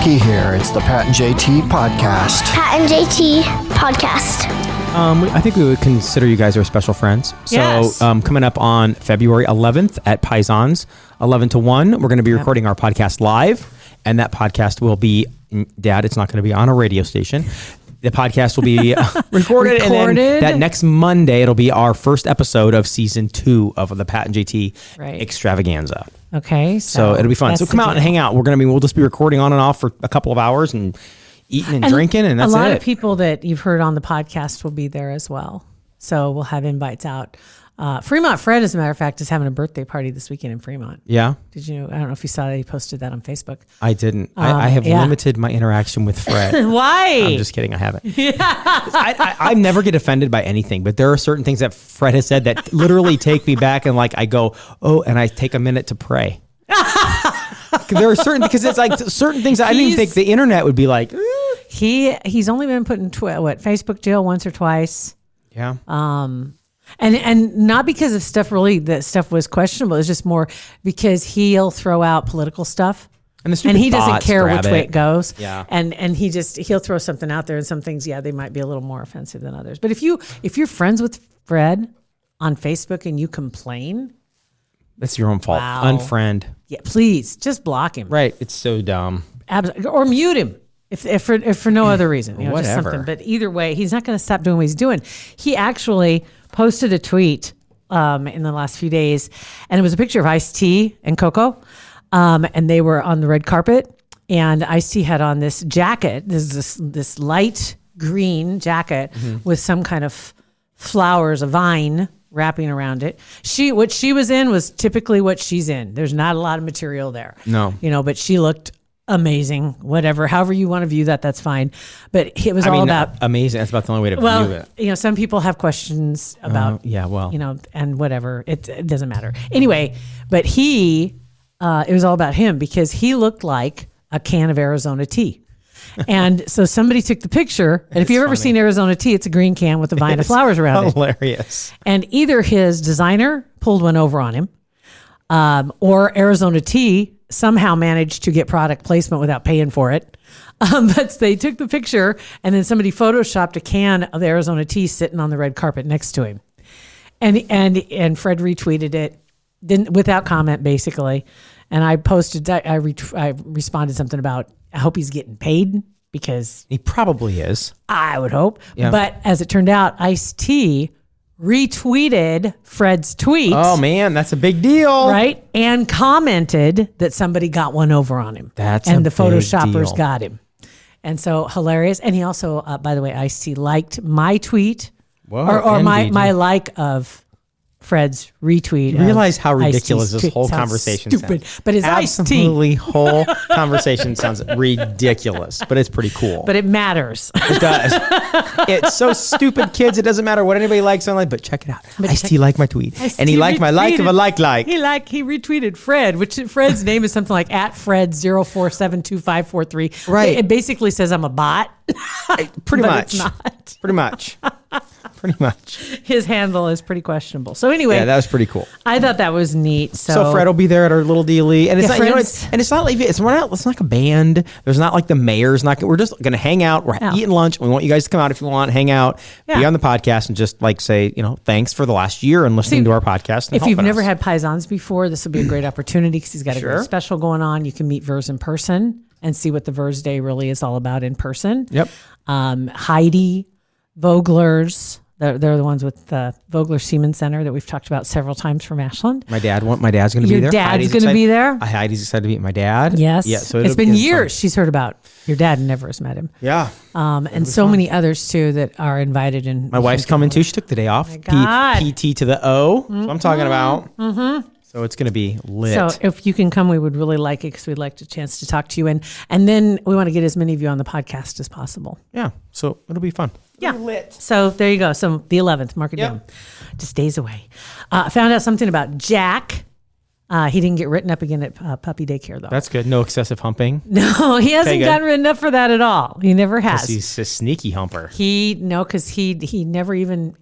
Ricky here. It's the Pat and JT podcast. Pat and JT podcast. I think we would consider you guys our special friends. So Yes. Coming up on February 11th at Paisans, 11 to 1, we're going to be recording our podcast live. And that podcast will be, Dad, it's not going to be on a radio station. The podcast will be recorded. And then that next Monday, it'll be our first episode of season 2 of the Pat and JT extravaganza. Okay. So it'll be fun. So come out and hang out. We'll just be recording on and off for a couple of hours and eating and drinking, and that's it. A lot of people that you've heard on the podcast will be there as well. So we'll have invites out. Fremont Fred, as a matter of fact, is having a birthday party this weekend in Fremont. Yeah. Did you know? I don't know if you saw that. He posted that on Facebook. I didn't. I have limited my interaction with Fred. Why? I'm just kidding. I haven't. Yeah. I never get offended by anything, but there are certain things that Fred has said that literally take me back, and like I go, oh, and I take a minute to pray. There are certain things that I didn't even think the internet would be like. He's only been put in Facebook jail once or twice. Yeah. And not because of stuff really that stuff was questionable. It's just more because he'll throw out political stuff. And he doesn't care which way it goes. Yeah. And he'll throw something out there, and some things, they might be a little more offensive than others. But if you're friends with Fred on Facebook and you complain, that's your own fault. Wow. Unfriend. Yeah, please just block him. Right. It's so dumb. Or mute him. If for no other reason, whatever. Just something. But either way, he's not going to stop doing what he's doing. He actually posted a tweet in the last few days, and it was a picture of Ice-T and Coco, and they were on the red carpet, and Ice-T had on this jacket, this light green jacket with some kind of flowers, a vine wrapping around it. What she was in was typically what she's in. There's not a lot of material there. No. But she looked amazing, whatever, however you want to view that, that's fine. But it was all about amazing. That's about the only way to view it. Some people have questions about, and whatever, it doesn't matter. Anyway, but it was all about him because he looked like a can of Arizona tea. And so somebody took the picture, and if you've ever seen Arizona tea, it's a green can with a vine of flowers around it. Hilarious. And either his designer pulled one over on him, or Arizona tea somehow managed to get product placement without paying for it. But they took the picture, and then somebody photoshopped a can of Arizona tea sitting on the red carpet next to him. And Fred retweeted it without comment, basically. And I posted, I responded something about, I hope he's getting paid, because he probably is. I would hope. Yeah. But as it turned out, Ice-T retweeted Fred's tweet. Oh man, that's a big deal. Right? And commented that somebody got one over on him. And the photoshoppers got him. And so hilarious. And he also, by the way, Ice-T liked my tweet. Whoa, or my like of Fred's retweet. You realize how ridiculous this whole conversation sounds. But it's Ice-T. Absolutely, whole conversation sounds ridiculous, but it's pretty cool. But it matters. It does. It's so stupid, kids. It doesn't matter what anybody likes online, but check it out. Ice-T liked my tweet, and he liked my like of a like. He retweeted Fred, which Fred's name is something like @Fred04725543. Right. It basically says I'm a bot. Pretty but much. It's not. Pretty much. Pretty much. His handle is pretty questionable. So anyway, yeah, that was pretty cool. I thought that was neat. So Fred will be there at our little dealie, and it's not, it's not like it's like a band. There's not like the mayor's not. We're just gonna hang out. We're eating lunch. We want you guys to come out if you want, hang out, be on the podcast, and just like say, thanks for the last year and listening to our podcast. And if you've never had Paisans before, this will be a great opportunity because he's got a great special going on. You can meet Vers in person and see what the Vers Day really is all about in person. Yep. Heidi, Vogelers. They're the ones with the Vogler Seaman Center that we've talked about several times from Ashland. My dad's going to be there. Your dad's going to be there? Heidi's excited to meet my dad. Yes. Yeah. So it's been years she's heard about your dad and never has met him. Yeah. And so many others too that are invited. And my wife's coming too. She took the day off. My God. PT to the O. That's what I'm talking about. Mm-hmm. So it's going to be lit. So if you can come, we would really like it because we'd like a chance to talk to you. And then we want to get as many of you on the podcast as possible. Yeah. So it'll be fun. Yeah. Lit. So there you go. So the 11th, mark it down. Just days away. Found out something about Jack. He didn't get written up again at puppy daycare, though. That's good. No excessive humping. No, he hasn't gotten written up for that at all. He never has. He's a sneaky humper. Because he never even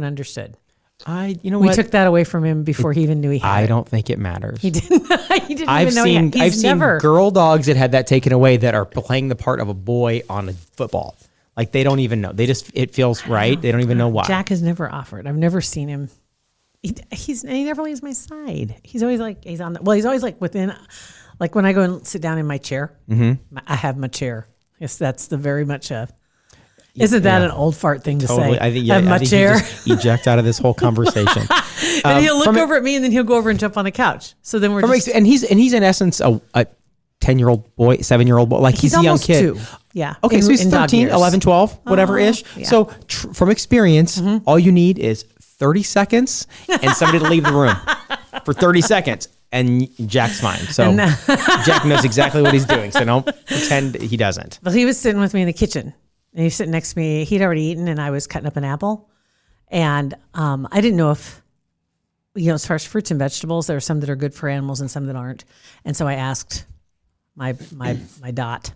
understood. We took that away from him before he even knew he had I it. don't think it matters. He didn't. He didn't I've even know seen he had. He's I've never. seen girl dogs that had that taken away that are playing the part of a boy on a football. Like they don't even know. It feels right. They don't even know why. Jack has never offered. I've never seen him. He never leaves my side. He's always like he's always like within, like when I go and sit down in my chair. Mm-hmm. I have my chair. Yes, that's the very much a. Isn't that an old fart thing to say? I think I have my chair. you just eject out of this whole conversation. And he'll look over at me, and then he'll go over and jump on the couch. So then he's in essence a 10-year-old boy, 7-year-old boy. Like he's a young almost kid. 2. Yeah. Okay, so he's 13, 11, 12, whatever ish. Yeah. So from experience, all you need is 30 seconds and somebody to leave the room for 30 seconds. And Jack's fine. So Jack knows exactly what he's doing. So don't pretend he doesn't. Well, he was sitting with me in the kitchen. And he was sitting next to me. He'd already eaten, and I was cutting up an apple. And I didn't know if, as far as fruits and vegetables, there are some that are good for animals and some that aren't. And so I asked my Dot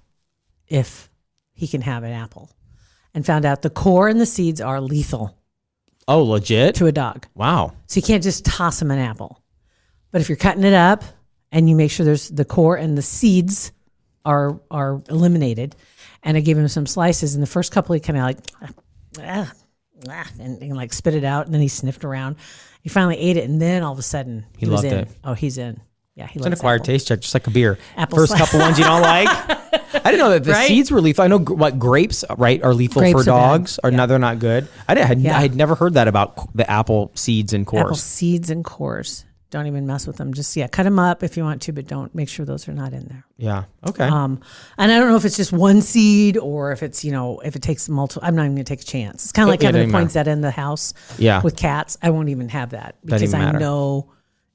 if he can have an apple, and found out the core and the seeds are lethal. Oh, legit? To a dog. Wow. So you can't just toss him an apple. But if you're cutting it up and you make sure there's the core and the seeds are eliminated. And I gave him some slices, and the first couple he kind of and like spit it out, and then he sniffed around. He finally ate it, and then all of a sudden he was loved in. it. Oh, he's in. Yeah, he It's an loves acquired apple. taste check, just like a beer. Apple First slice. couple ones you don't like. I didn't know that the Right? seeds were lethal. I know what grapes, right, are lethal Grapes for are bad. dogs. No, they're not good. I had never heard that about the apple seeds and cores. Apple seeds and cores. Don't even mess with them. Just cut them up if you want to, but don't make sure those are not in there. Yeah. Okay. And I don't know if it's just one seed or if it's if it takes multiple. I'm not even gonna take a chance. It's kind of like having a poinsettia in the house. Yeah. With cats, I won't even have that because even I matter. know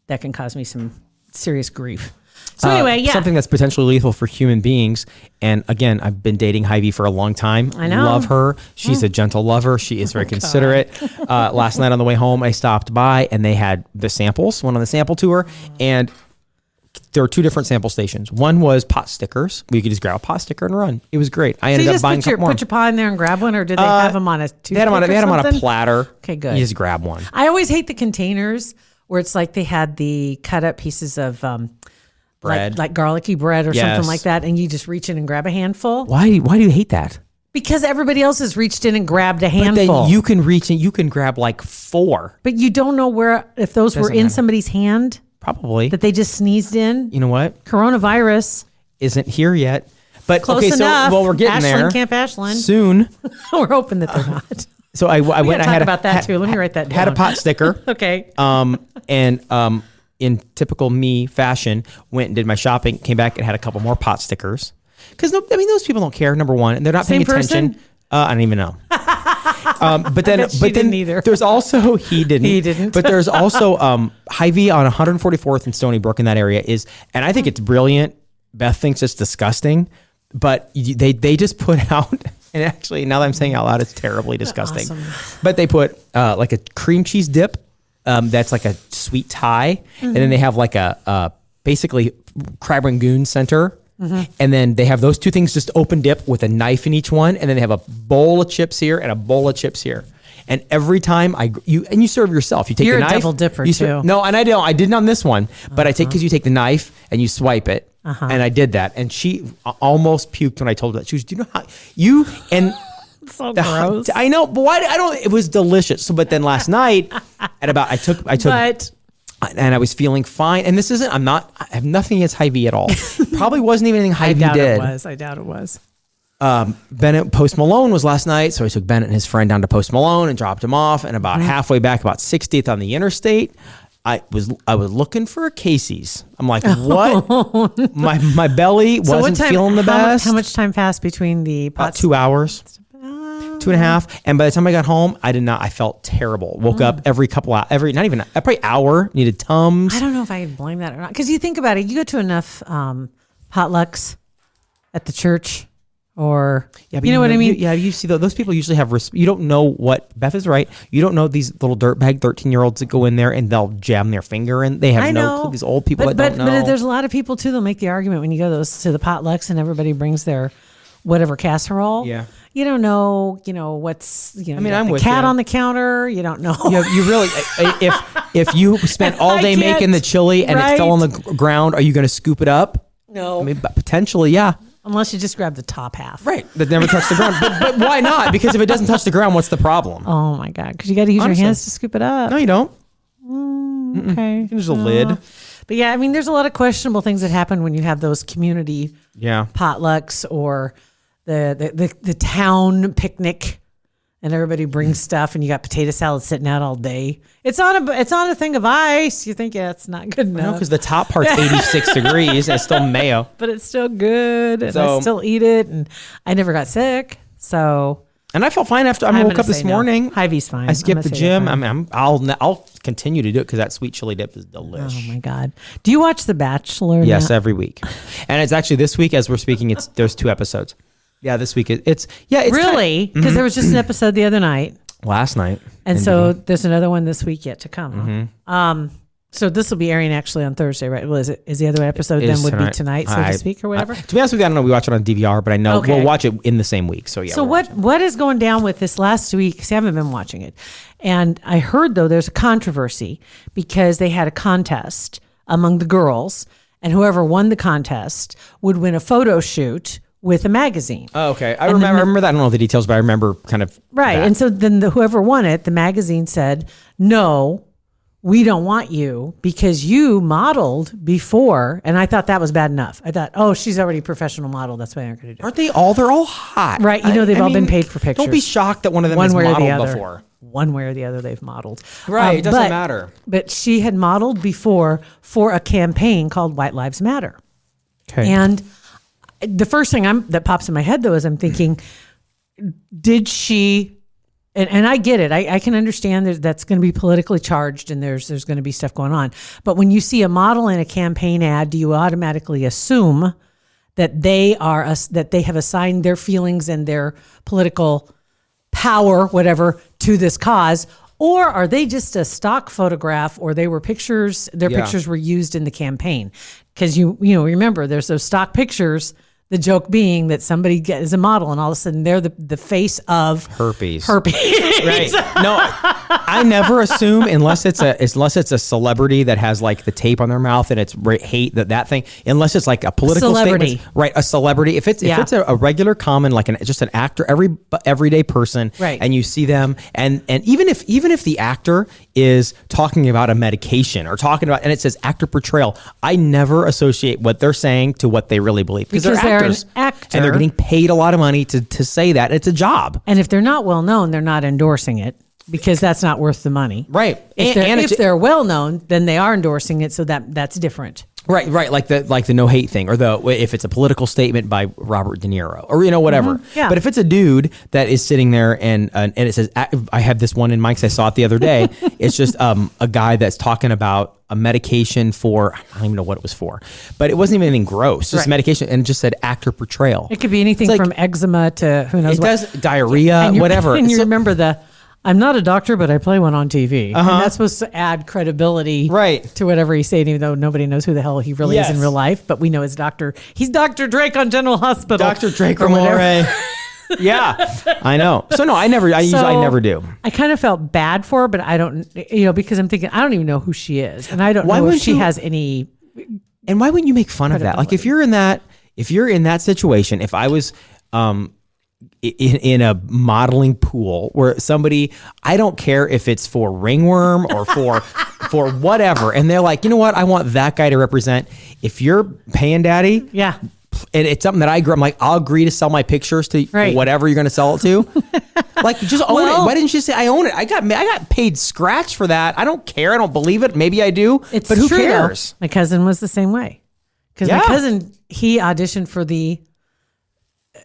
that can cause me some serious grief. So anyway, yeah. Something that's potentially lethal for human beings. And again, I've been dating Hy-Vee for a long time. I know. Love her. She's a gentle lover. She is very considerate. Last night on the way home, I stopped by and they had the samples, went on the sample tour. And there were 2 different sample stations. One was pot stickers. We could just grab a pot sticker and run. It was great. I ended up buying a couple more. Put your paw in there and grab one, or did they have them on a toothpick? They had them on a something? platter. Okay, good. You just grab one. I always hate the containers where it's like they had the cut up pieces of Bread. like garlicky bread or Yes. something like that, and you just reach in and grab a handful. Why do you hate that? Because everybody else has reached in and grabbed a But handful. then you can reach in, you can grab like 4. But you don't know if those were Doesn't in matter. somebody's hand Probably. that they just sneezed in. You know what? Coronavirus. Isn't here yet. But Close okay, enough. so we're getting there. Camp Ashland. Soon. We're hoping that they're not. So I went. I talk had about that too. Let me write that down. Had a pot sticker. Okay. And in typical me fashion, went and did my shopping. Came back and had a couple more pot stickers. Because those people don't care. Number one, and they're not Same paying attention. person? I don't even know. But then, she didn't either. There's also he didn't. He didn't. But there's also Hy-Vee on 144th and Stony Brook in that area and I think it's brilliant. Beth thinks it's disgusting, but they just put out. And actually, now that I'm saying it out loud, it's terribly disgusting. Awesome. But they put like a cream cheese dip that's like a sweet Thai, and then they have like a basically crab rangoon center. And then they have those 2 things just open dip with a knife in each one, and then they have a bowl of chips here and a bowl of chips here. And every time you serve yourself, you take You're the a knife. double dipper, too. No, and I didn't on this one, but I take because you take the knife and you swipe it, and I did that, and she almost puked when I told her that. She was, do you know how you and. So gross. I know, but why? I don't. It was delicious. So, but then last night, at about I took, But and I was feeling fine. And this isn't. I have nothing against Hy-Vee at all. Probably wasn't even anything Hy-Vee did. I doubt it was. Bennett Post Malone was last night, so I took Bennett and his friend down to Post Malone and dropped him off. And about halfway back, about 60th on the interstate, I was looking for a Casey's. I'm like, what? my belly wasn't feeling the best. How much time passed between the About pots? 2 hours. 2.5, and by the time I got home, I felt terrible. Woke up every couple hours, not even probably hour. Needed Tums. I don't know if I can blame that or not. Because you think about it, you go to enough potlucks at the church, or Yeah, but you know what I mean. You see those people usually have. You don't know what Beth is right. You don't know these little dirtbag 13-year-olds that go in there and they'll jam their finger in. They have I no know. clue. These old people but that don't know. But there's a lot of people too. They'll make the argument when you go to the potlucks and everybody brings their whatever casserole. Yeah. You don't know, what's, I mean, you got I'm the with cat you. on the counter. You don't know. You really, if you spent all day I can't, making the chili and it fell on the ground, are you going to scoop it up? No. I mean, potentially, yeah. Unless you just grab the top half. Right. That never touched the ground. But why not? Because if it doesn't touch the ground, what's the problem? Oh my God. Because you got to use Honestly. your hands to scoop it up. No, you don't. Okay. There's a lid. But yeah, I mean, there's a lot of questionable things that happen when you have those community Yeah. potlucks or the town picnic, and everybody brings stuff, and you got potato salad sitting out all day. It's on a thing of ice. You think, yeah, it's not good No, enough, because the top part's 86 degrees and it's still mayo. but it's still good, and So- I still eat it, and I never got sick. So And I felt fine after I I'm woke gonna up this say no. morning. Hy-Vee's fine. I skipped I'm the gonna say gym. they're fine. I'll continue to do it because that sweet chili dip is Oh delish. my God. Do you watch The Bachelor? Yes, now? every week. And it's actually this week as we're speaking. There's 2 episodes. Yeah, this week it's Really? Because there was just an episode the other night. last night. And so there's another one this week yet to come. So this will be airing actually on Thursday, right? Well, is the other episode It then is would be tonight, so to speak, or whatever? To be honest with you, I don't know. We watch it on DVR, but I know Okay. we'll watch it in the same week. So yeah. So what is going down with this last week? Because I haven't been watching it. And I heard, though, there's a controversy because they had a contest among the girls, and whoever won the contest would win a photo shoot with a magazine. Oh, okay. I remember that. I don't know the details, but I remember kind of Right. that. And so then whoever won it, the magazine said, no, we don't want you because you modeled before. And I thought that was bad enough. I thought, oh, she's already a professional model. That's why they're going to do it. Aren't they all? They're all hot, Right. They've all been paid for pictures. Don't be shocked that one of them One has way or the modeled other. before. One way or the other, they've modeled. Right. It doesn't but- matter. But she had modeled before for a campaign called White Lives Matter. Okay. And the first thing that pops in my head, though, is I'm thinking, did she? And I get it. I can understand that's going to be politically charged, and there's going to be stuff going on. But when you see a model in a campaign ad, do you automatically assume that they have assigned their feelings and their political power, whatever, to this cause? Or are they just a stock photograph, or they were pictures, their pictures were used in the campaign? Because you remember there's those stock pictures, the joke being that somebody is a model and all of a sudden they're the face of Herpes. Right. No, I never assume unless it's a celebrity that has like the tape on their mouth and it's hate that thing. Unless it's like a political Celebrity. statement, right? A celebrity. If it's a regular common like just an actor, everyday person, Right. And you see them, and even if the actor is talking about a medication or talking about and it says actor portrayal, I never associate what they're saying to what they really believe Because they're they're an actors actor. and they're getting paid a lot of money to say that. It's a job. And if they're not well known, they're not endorsing it because that's not worth the money. Right. If they're well known, then they are endorsing it, so that's different. Right, like the no hate thing, or if it's a political statement by Robert De Niro, or whatever. Yeah. But if it's a dude that is sitting there and it says, I have this one in mind 'cause I saw it the other day. It's just a guy that's talking about a medication for, I don't even know what it was for, but it wasn't even anything gross, just Right. medication, and it just said actor portrayal. It could be anything It's like- from eczema to who knows It what. does diarrhea, And whatever. And you So- remember I'm not a doctor, but I play one on TV. And that's supposed to add credibility Right. to whatever he's saying, even though nobody knows who the hell he really is in Yes. real life. But we know his doctor. He's Dr. Drake on General Hospital. Dr. Drake or whatever. Ramore. Yeah, I know. So no, I never do. I kind of felt bad for her, but I don't, because I'm thinking, I don't even know who she is. And I don't Why know if wouldn't she you- has any. And why wouldn't you make fun of that? Like if you're in that situation, if I was in a modeling pool where somebody, I don't care if it's for ringworm or for whatever, and they're like, you know what, I want that guy to represent. If you're paying daddy, Yeah. and it's something that I'm like, I'll agree to sell my pictures to Right. whatever you're going to sell it to. Like, just own it. Well- Why didn't you say I own it? I got paid scratch for that. I don't care. I don't believe it. Maybe I do. It's but who true, though. cares? My cousin was the same way. Because Yeah. my cousin, he auditioned for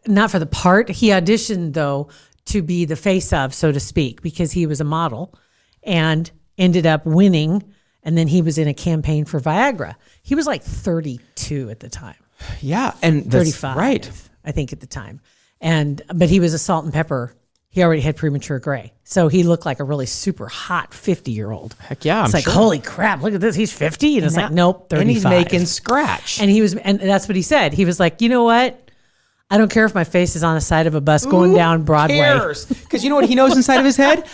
not for the part. He auditioned, though, to be the face of, so to speak, because he was a model and ended up winning. And then he was in a campaign for Viagra. He was like 32 at the time, Yeah, and that's 35, right. I think at the time. But he was a salt and pepper. He already had premature gray. So he looked like a really super hot 50-year-old. Heck yeah, It's I'm like, sure. holy crap, look at this. He's 50. And it's like, nope, 35. And he's making scratch. And that's what he said. He was like, you know what? I don't care if my face is on the side of a bus going down Broadway. Because you know what he knows inside of his head?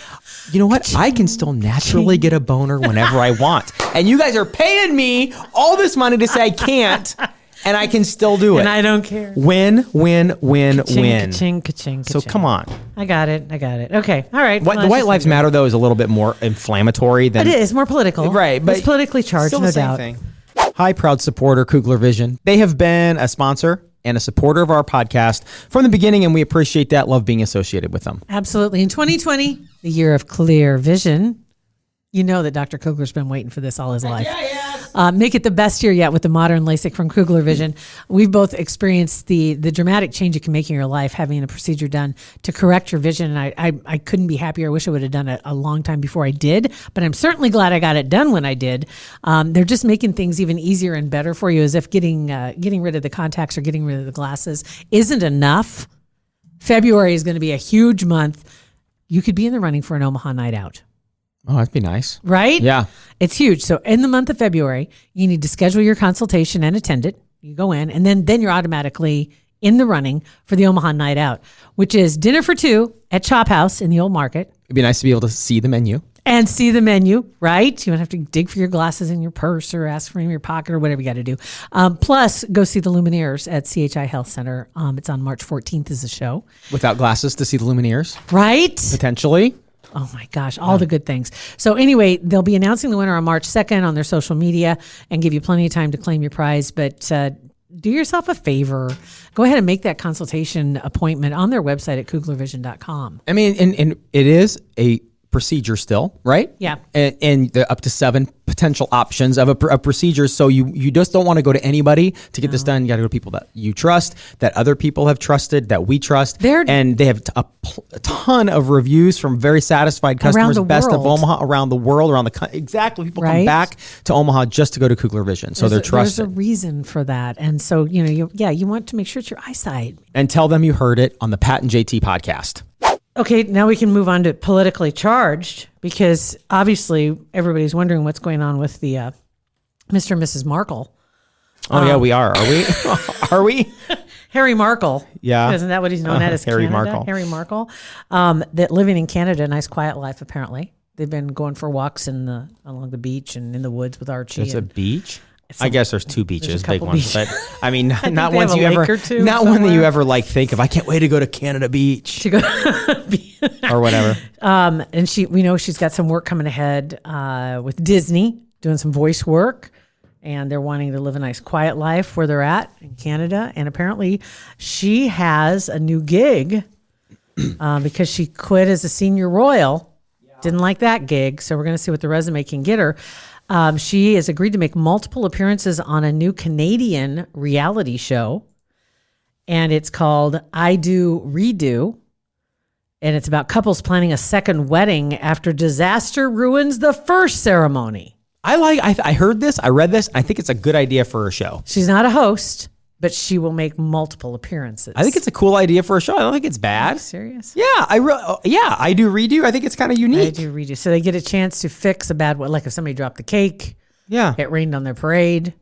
You know what? I can still naturally get a boner whenever I want. And you guys are paying me all this money to say I can't, and I can still do it. And I don't care. Win, win, win, Ka-ching, win. ka-ching, ka-ching, So ka-ching. come on. I got it. Okay. All right. The White Lives Matter, though, is a little bit more inflammatory than... It is more political. Right. But it's politically charged, still no the same doubt. thing. Hi, proud supporter, Kugler Vision. They have been a sponsor and a supporter of our podcast from the beginning, and we appreciate that. Love being associated with them. Absolutely. In 2020, the year of clear vision, you know that Dr. Kugler's been waiting for this all his life. Make it the best year yet with the modern LASIK from Kugler Vision. We've both experienced the dramatic change it can make in your life having a procedure done to correct your vision. And I couldn't be happier. I wish I would have done it a long time before I did, but I'm certainly glad I got it done when I did. They're just making things even easier and better for you, as if getting rid of the contacts or getting rid of the glasses isn't enough. February is going to be a huge month. You could be in the running for an Omaha night out. Oh, that'd be nice. Right? Yeah. It's huge. So in the month of February, you need to schedule your consultation and attend it. You go in, and then you're automatically in the running for the Omaha Night Out, which is dinner for two at Chop House in the Old Market. It'd be nice to be able to see the menu. And see the menu, right? You don't have to dig for your glasses in your purse or ask for them in your pocket or whatever you got to do. Plus, go see the Lumineers at CHI Health Center. It's on March 14th is the show. Without glasses to see the Lumineers? Right? Potentially. Oh my gosh, all the good things. So anyway, they'll be announcing the winner on March 2nd on their social media and give you plenty of time to claim your prize. But do yourself a favor. Go ahead and make that consultation appointment on their website at kuglervision.com. I mean, and it is a procedure still, right? Yeah. And the up to 7 potential options of a procedure. So you just don't want to go to anybody to get this done. You got to go to people that you trust, that other people have trusted, that we trust. And they have a ton of reviews from very satisfied customers, best of Omaha, around the world, around the country. Exactly. People come back to Omaha just to go to Kugler Vision. So they're trusted. There's a reason for that. And so, you want to make sure it's your eyesight. And tell them you heard it on the Pat and JT podcast. Okay, now we can move on to politically charged, because obviously everybody's wondering what's going on with the Mr. and Mrs. Markle. Oh, yeah, we are. Are we? Are we? Harry Markle. Yeah. Isn't that what he's known as? Harry Canada? Markle. Harry Markle. That living in Canada, a nice quiet life, apparently. They've been going for walks along the beach and in the woods with Archie. There's a beach? I guess there's 2 beaches, big ones, but I mean, not they ones have a you lake ever, or two not one that you somewhere. ever like think of. I can't wait to go to Canada Beach to go. or whatever. And we know she's got some work coming ahead with Disney, doing some voice work, and they're wanting to live a nice quiet life where they're at in Canada. And apparently she has a new gig because she quit as a senior royal. Didn't like that gig. So we're going to see what the resume can get her. She has agreed to make multiple appearances on a new Canadian reality show, and it's called I Do Redo, and it's about couples planning a second wedding after disaster ruins the first ceremony. I heard this, I read this, I think it's a good idea for a show. She's not a host, but she will make multiple appearances. I think it's a cool idea for a show. I don't think it's bad. Are you serious? Yeah, I do redo. I think it's kind of unique. I Do Redo. So they get a chance to fix a bad one, like if somebody dropped the cake, Yeah. it rained on their parade,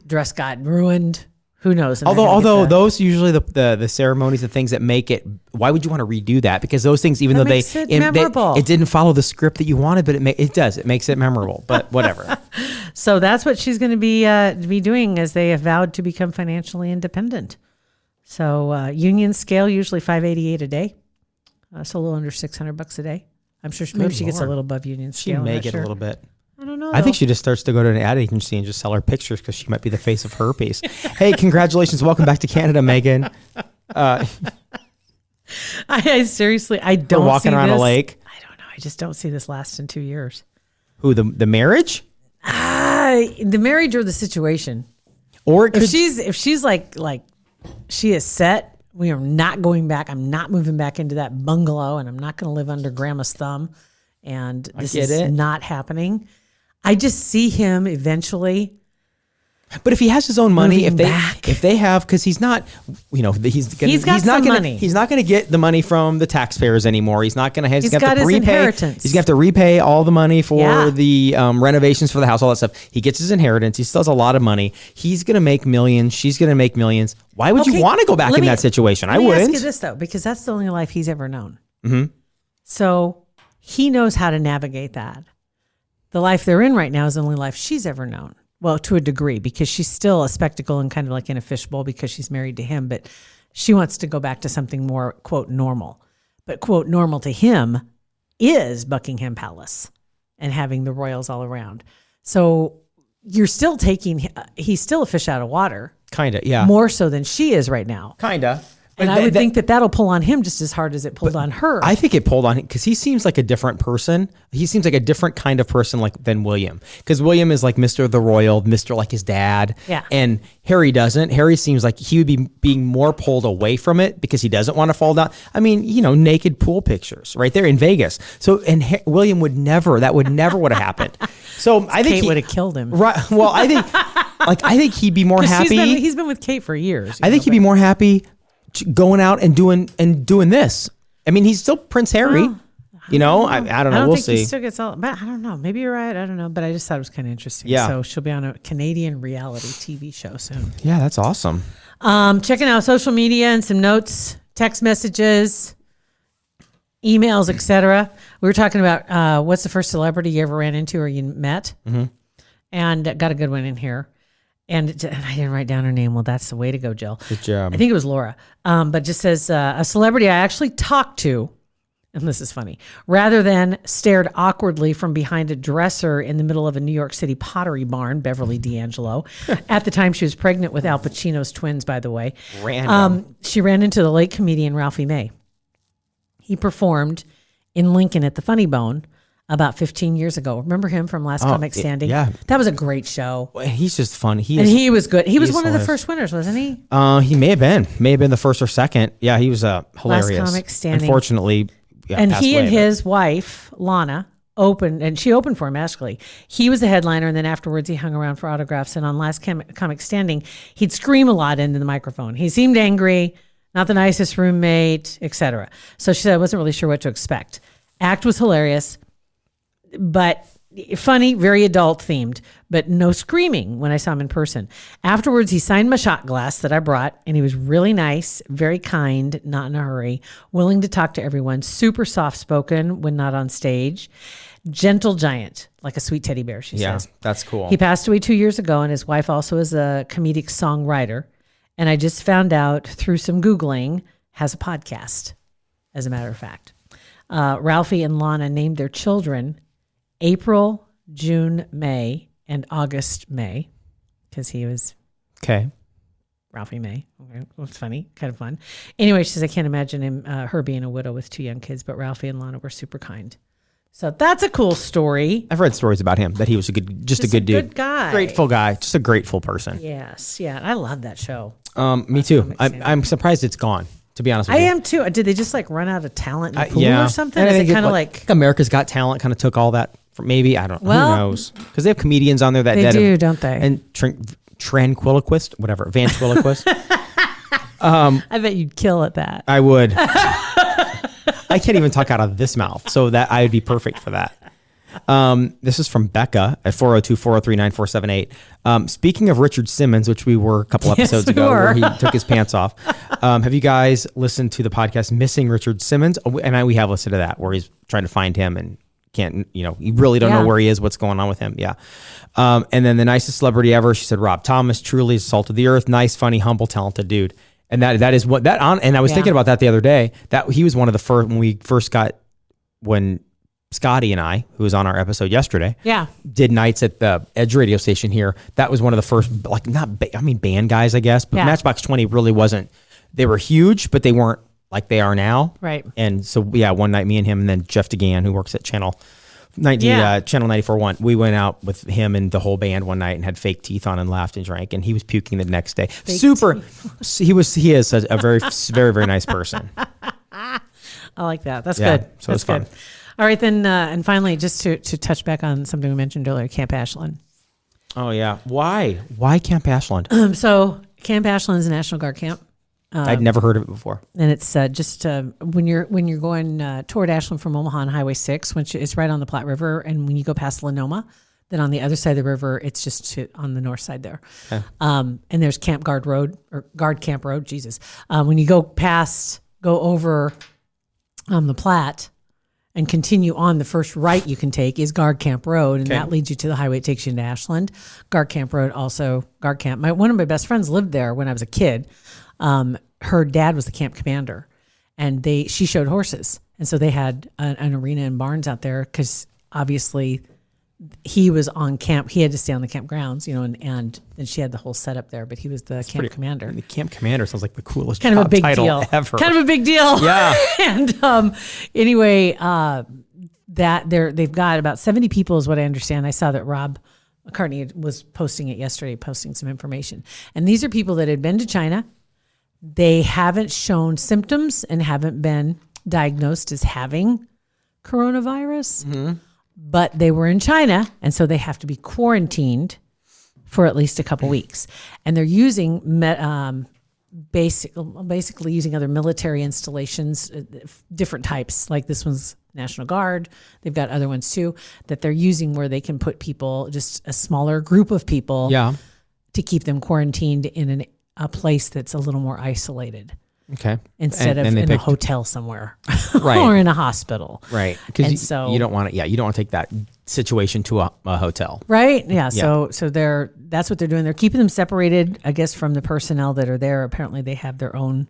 dress got ruined. Who knows? And Although those usually the ceremonies, the things that make it. Why would you want to redo that? Because those things, even That though makes it memorable. it didn't follow the script that you wanted, but it does. It makes it memorable. But whatever. So that's what she's going to be doing, as they have vowed to become financially independent. So union scale, usually $588 a day, so a little under $600 a day. I'm sure maybe she gets a little above union She scale. may get a little bit. I don't know. I think she just starts to go to an ad agency and just sell her pictures because she might be the face of herpes. Hey, congratulations. Welcome back to Canada, Megan. I seriously, I don't We're walking see around this. a lake. I don't know. I just don't see this lasting 2 years. Who, the marriage? The marriage or the situation. Or it could, If she's like she is set, we are not going back. I'm not moving back into that bungalow, and I'm not going to live under grandma's thumb. And this is not happening. I just see him eventually But if he has his own money, Moving back. if they have, because he's not, he's got some gonna, money. He's not going to get the money from the taxpayers anymore. He's not going to have. He's gonna got have to his repay. inheritance. He's going to have to repay all the money for Yeah. the renovations for the house, all that stuff. He gets his inheritance. He still has a lot of money. He's going to make millions. She's going to make millions. Why would you Okay, want to go back let in me- that situation? I Let me wouldn't. ask you this though, because that's the only life he's ever known. Mm-hmm. So he knows how to navigate that. The life they're in right now is the only life she's ever known. Well, to a degree, because she's still a spectacle and kind of like in a fishbowl because she's married to him, but she wants to go back to something more, quote, normal. But, quote, normal to him is Buckingham Palace and having the royals all around. So you're still he's still a fish out of water. Kind of, yeah. More so than she is right now. Kind of. And I would think that that'll pull on him just as hard as it pulled on her. I think it pulled on him because he seems like a different person. He seems like a different kind of person than William. Because William is like Mr. the Royal, Mr. like his dad. Yeah. And Harry doesn't. Harry seems like he would be being more pulled away from it because he doesn't want to fall down. I mean, naked pool pictures right there in Vegas. So, and William would never have happened. So I think Kate would have killed him. Right. Well, I think he'd be more happy. He's been with Kate for years. I think he'd be more happy going out and doing this. I mean, he's still Prince Harry. I don't know. I don't We'll think see. he still gets all. But I don't know. Maybe you're right. I don't know. But I just thought it was kind of interesting. Yeah. So she'll be on a Canadian reality TV show soon. Yeah, that's awesome. Checking out social media and some notes, text messages, emails, etc. We were talking about what's the first celebrity you ever ran into or you met, and got a good one in here. And I didn't write down her name. Well, that's the way to go, Jill. Good job. I think it was Laura. But just says a celebrity I actually talked to, and this is funny, rather than stared awkwardly from behind a dresser in the middle of a New York City pottery barn, Beverly D'Angelo. At the time, she was pregnant with Al Pacino's twins, by the way. Random. She ran into the late comedian Ralphie May. He performed in Lincoln at the Funny Bone about 15 years ago. Remember him from Last Comic Standing? yeah. That was a great show. He's just fun. He was good. He was he's one of the hilarious. first winners, wasn't he? He may have been the first or second. Yeah, he was hilarious. Last Comic Standing. Unfortunately, And passed he away, and his wife, Lana, opened, and she opened for him, actually. He was the headliner, and then afterwards he hung around for autographs. And on Last Comic Standing, he'd scream a lot into the microphone. He seemed angry, not the nicest roommate, etc. So she said, I wasn't really sure what to expect. Act was hilarious, but funny, very adult themed, but no screaming when I saw him in person. Afterwards, he signed my shot glass that I brought, and he was really nice, very kind, not in a hurry, willing to talk to everyone, super soft-spoken when not on stage, gentle giant, like a sweet teddy bear, she Yeah, says. that's cool. He passed away 2 years ago, and his wife also is a comedic songwriter, and I just found out through some Googling, has a podcast, as a matter of fact. Ralphie and Lana named their children April, June, May, and August, May, because he was Okay. Ralphie May. Okay. Well, it's funny, kind of fun. Anyway, she says, I can't imagine her being a widow with 2 young kids, but Ralphie and Lana were super kind. So that's a cool story. I've read stories about him that he was a good dude. Good guy. Grateful guy. Just a grateful person. Yes. Yeah. I love that show. Me too. I'm surprised it's gone, to be honest with I you. am too. Did they just like run out of talent in the pool Yeah. or something? And I Is think it kind of like America's Got Talent kind of took all that from maybe, I don't know. Well, Who knows? Because they have comedians on there that they do, don't they? And tranquiloquist, whatever, ventriloquist. I bet you'd kill at that. I would. I can't even talk out of this mouth, so that I would be perfect for that. This is from Becca at 402-403-9478. Speaking of Richard Simmons, which we were a couple episodes we ago, were. where he took his pants off. Have you guys listened to the podcast Missing Richard Simmons? And we have listened to that, where he's trying to find him and can't, you really don't know where he is, what's going on with him. Yeah. And then the nicest celebrity ever, she said, Rob Thomas, truly salt of the earth, nice, funny, humble, talented dude. And that is what that on. And I was thinking about that the other day, that he was one of the first, when Scotty and I, who was on our episode yesterday, did nights at the Edge radio station here. That was one of the first, band guys, I guess, but Matchbox 20 really wasn't, they were huge, but they weren't like they are now. Right. And so, one night, me and him, and then Jeff DeGan, who works at Channel 94.1, we went out with him and the whole band one night and had fake teeth on and laughed and drank, and he was puking the next day. He is a very, very, very nice person. I like that. That's Yeah, good. so it's fun. All right, then, and finally, just to touch back on something we mentioned earlier, Camp Ashland. Oh yeah. Why Camp Ashland? So Camp Ashland is a National Guard camp. I'd never heard of it before. And it's just when you're going toward Ashland from Omaha on Highway 6, it's right on the Platte River, and when you go past Lenoma, then on the other side of the river, it's just on the north side there. Okay. And there's Camp Guard Road or Guard Camp Road. Jesus, when you go over the Platte and continue on, the first right you can take is Guard Camp Road, and that leads you to the highway. It takes you into Ashland. Guard Camp Road, also Guard Camp. One of my best friends lived there when I was a kid. Her dad was the camp commander, and she showed horses. And so they had an arena and barns out there because obviously he was on camp. He had to stay on the campgrounds, and then she had the whole setuut there, but he was the camp commander. The camp commander sounds like the coolest kind of a big title deal ever. Kind of a big deal. Yeah. And anyway, they've got about 70 people is what I understand. I saw that Rob McCartney was posting it yesterday, posting some information. And these are people that had been to China. They haven't shown symptoms and haven't been diagnosed as having coronavirus, but they were in China, and so they have to be quarantined for at least a couple weeks. And they're using basically using other military installations, different types. Like this one's National Guard. They've got other ones too that they're using where they can put people, just a smaller group of people, to keep them quarantined in a place that's a little more isolated. Okay. Instead of in a hotel somewhere, right, or in a hospital, right? Because you don't want to. Yeah, you don't want to take that situation to a hotel, right? Yeah. So that's what they're doing. They're keeping them separated, I guess, from the personnel that are there. Apparently, they have their own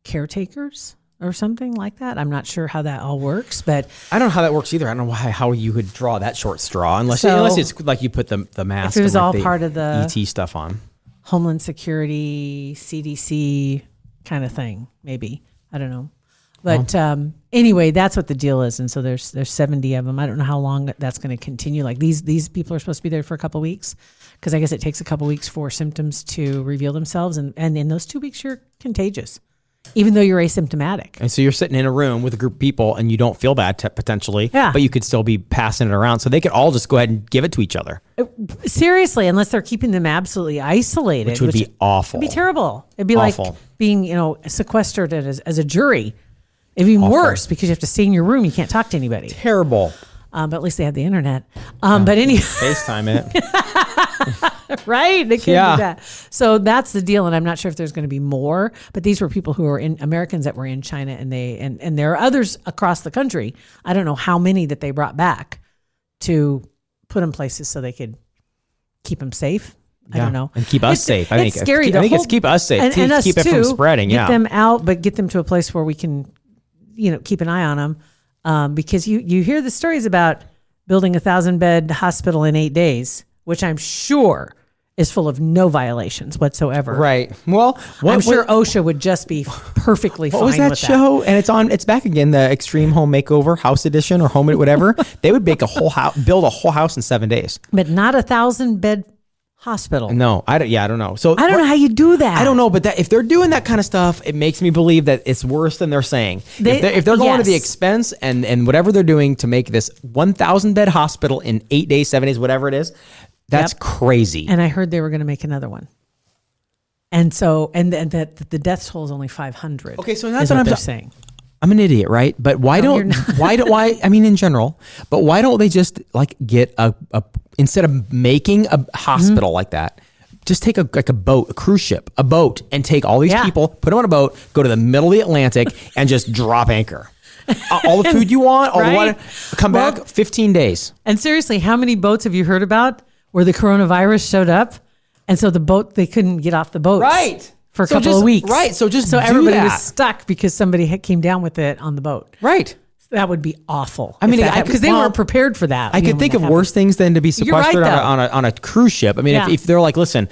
caretakers or something like that. I'm not sure how that all works, but I don't know how that works either. I don't know how you would draw that short straw unless it's like you put the mask. If it was and all the part of the ET stuff on Homeland Security, CDC kind of thing, maybe. I don't know. But anyway, that's what the deal is. And so there's 70 of them. I don't know how long that's going to continue. Like these people are supposed to be there for a couple of weeks, because I guess it takes a couple of weeks for symptoms to reveal themselves. And in those 2 weeks, you're contagious, even though you're asymptomatic. And so you're sitting in a room with a group of people and you don't feel bad potentially, but you could still be passing it around. So they could all just go ahead and give it to each other. Seriously, unless they're keeping them absolutely isolated. Which would be awful. It'd be terrible. It'd be awful. Like being, sequestered as a jury. It'd be worse because you have to stay in your room. You can't talk to anybody. Terrible. But at least they have the internet. But anyway. FaceTime it. Right? They can't do that. So that's the deal. And I'm not sure if there's going to be more, but these were people who are Americans that were in China, and there are others across the country. I don't know how many that they brought back to put in places so they could keep them safe. I don't know. And keep us safe. I think it's scary. I think it's keep us safe. And us keep it from spreading. Get them out, but get them to a place where we can, keep an eye on them. Because you hear the stories about building a 1,000-bed hospital in 8 days, which I'm sure is full of no violations whatsoever. Right. Well, I'm sure OSHA would just be perfectly fine with that. What was that show? And it's back again, the Extreme Home Makeover House Edition or Home whatever. They would make build a whole house in 7 days. But not a 1,000-bed hospital. No, I don't know. So I don't know how you do that. I don't know, but if they're doing that kind of stuff, it makes me believe that it's worse than they're saying. If they're going to the expense and whatever they're doing to make this 1,000-bed hospital in 8 days, 7 days, whatever it is, that's crazy. And I heard they were going to make another one. And so, and that the death toll is only 500. Okay, so that's what they're saying. I'm an idiot, right? But why I mean, in general, but why don't they just get a instead of making a hospital like that, just take a boat, a cruise ship, a boat, and take all these people, put them on a boat, go to the middle of the Atlantic, and just drop anchor. All the food you want, all the water, come back 15 days. And seriously, how many boats have you heard about where the coronavirus showed up? And so they couldn't get off the boats. Right. For a couple of weeks. Right. So everybody was stuck because somebody came down with it on the boat. Right. That would be awful. I mean, because they weren't prepared for that. I could think of worse things than to be sequestered on a cruise ship. I mean, if they're like, listen,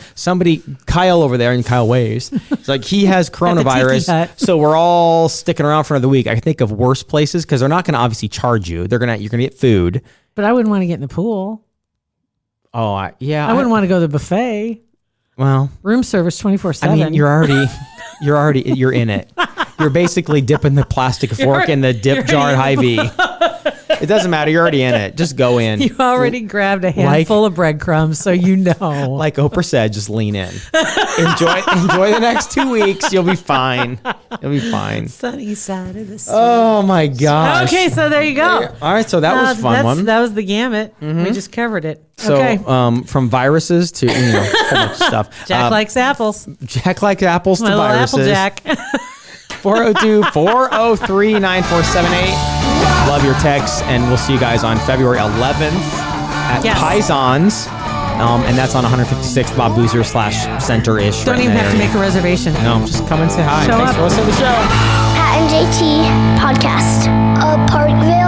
Kyle over there, and Kyle waves, it's like he has coronavirus, so we're all sticking around for another week. I can think of worse places because they're not going to obviously charge you. You're going to get food. But I wouldn't want to get in the pool. Oh, I wouldn't want to go to the buffet. Well, room service 24/7. I mean, you're in it. You're basically dipping the plastic fork in the dip jar at Hy-Vee. It doesn't matter. You're already in it. Just go in. You already grabbed a handful of breadcrumbs, so you know. Like Oprah said, just lean in. Enjoy the next 2 weeks. You'll be fine. You'll be fine. Sunny side of the sun. Oh my gosh. Okay, so there you go. All right, so that was a fun one. That was the gamut. We just covered it. So Okay. From viruses to a whole bunch of stuff. Jack likes apples. Jack likes apples My to little viruses. Applejack. 402-403-9478. Love your texts, and we'll see you guys on February 11th at Yes. Paisans. And that's on 156 Bob Boozer / center-ish. Don't even have to make a reservation. No, just come and say hi. Show Thanks up. for listening to the show. Pat and JT Podcast. A Parkville